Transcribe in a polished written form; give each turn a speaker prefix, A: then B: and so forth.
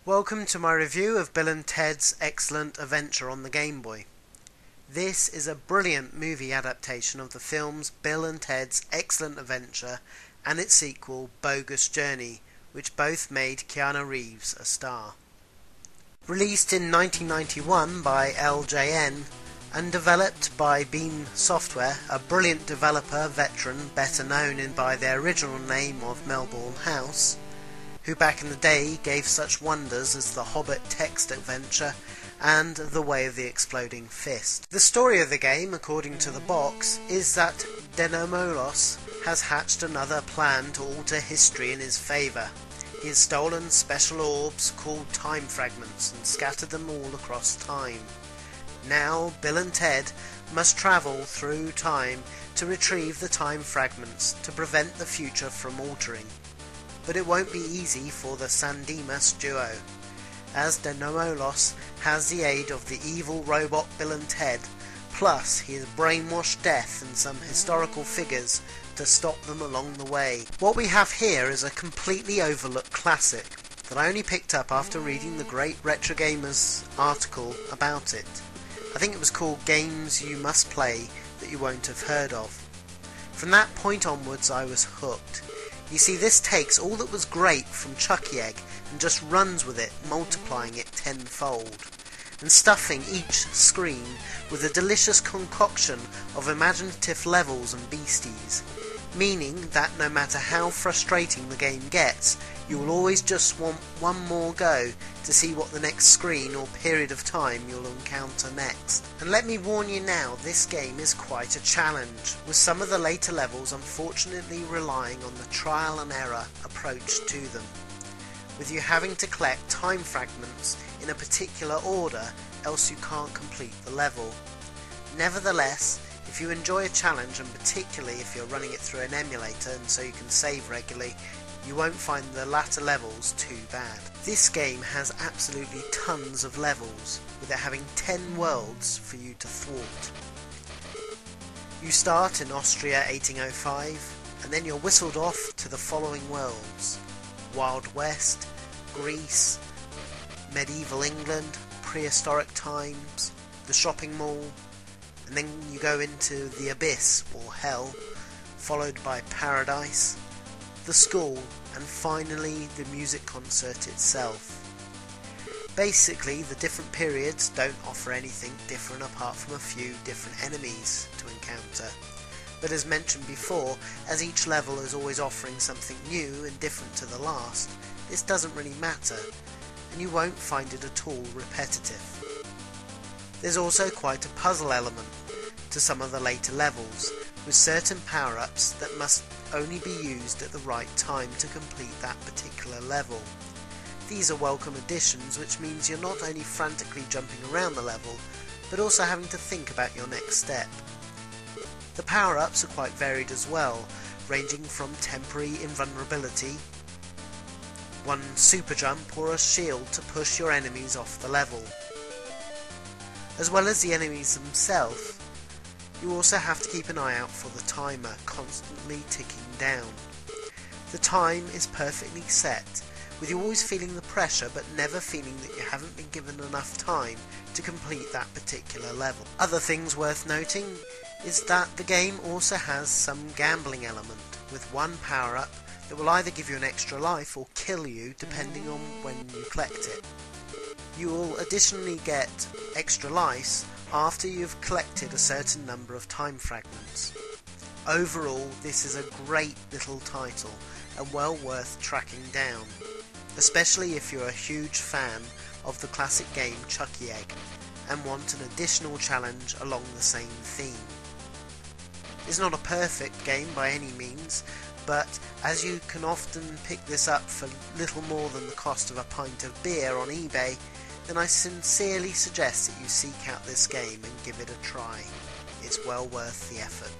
A: Welcome to my review of Bill and Ted's Excellent Adventure on the Game Boy. This is a brilliant movie adaptation of the films Bill and Ted's Excellent Adventure and its sequel Bogus Journey, which both made Keanu Reeves a star. Released in 1991 by LJN and developed by Beam Software, a brilliant developer veteran better known by their original name of Melbourne House, who back in the day gave such wonders as The Hobbit text adventure and The Way of the Exploding Fist. The story of the game, according to the box, is that Denomolos has hatched another plan to alter history in his favour. He has stolen special orbs called time fragments and scattered them all across time. Now Bill and Ted must travel through time to retrieve the time fragments to prevent the future from altering. But it won't be easy for the San Dimas duo, as Denomolos has the aid of the evil robot Bill and Ted, plus he has brainwashed Death and some historical figures to stop them along the way. What we have here is a completely overlooked classic that I only picked up after reading the great Retro Gamers article about it. I think it was called Games You Must Play That You Won't Have Heard Of. From that point onwards I was hooked. You see, this takes all that was great from Chucky Egg and just runs with it, multiplying it tenfold, and stuffing each screen with a delicious concoction of imaginative levels and beasties, meaning that no matter how frustrating the game gets, you will always just want one more go to see what the next screen or period of time you'll encounter next. And let me warn you now, this game is quite a challenge, with some of the later levels unfortunately relying on the trial and error approach to them, with you having to collect time fragments in a particular order, else you can't complete the level. Nevertheless, if you enjoy a challenge, and particularly if you're running it through an emulator and so you can save regularly, you won't find the latter levels too bad. This game has absolutely tons of levels, with it having 10 worlds for you to thwart. You start in Austria 1805, and then you're whistled off to the following worlds: Wild West, Greece, Medieval England, Prehistoric Times, the Shopping Mall, and then you go into the Abyss, or Hell, followed by Paradise, the School, and finally the music concert itself. Basically, the different periods don't offer anything different apart from a few different enemies to encounter. But as mentioned before, as each level is always offering something new and different to the last, this doesn't really matter, and you won't find it at all repetitive. There's also quite a puzzle element to some of the later levels, with certain power-ups that must only be used at the right time to complete that particular level. These are welcome additions, which means you're not only frantically jumping around the level, but also having to think about your next step. The power-ups are quite varied as well, ranging from temporary invulnerability, one super jump, or a shield to push your enemies off the level. As well as the enemies themselves, you also have to keep an eye out for the timer constantly ticking down. The time is perfectly set, with you always feeling the pressure but never feeling that you haven't been given enough time to complete that particular level. Other things worth noting is that the game also has some gambling element, with one power-up that will either give you an extra life or kill you depending on when you collect it. You will additionally get extra lives after you've collected a certain number of time fragments. Overall, this is a great little title and well worth tracking down, especially if you're a huge fan of the classic game Chucky Egg and want an additional challenge along the same theme. It's not a perfect game by any means, but as you can often pick this up for little more than the cost of a pint of beer on eBay, then I sincerely suggest that you seek out this game and give it a try. It's well worth the effort.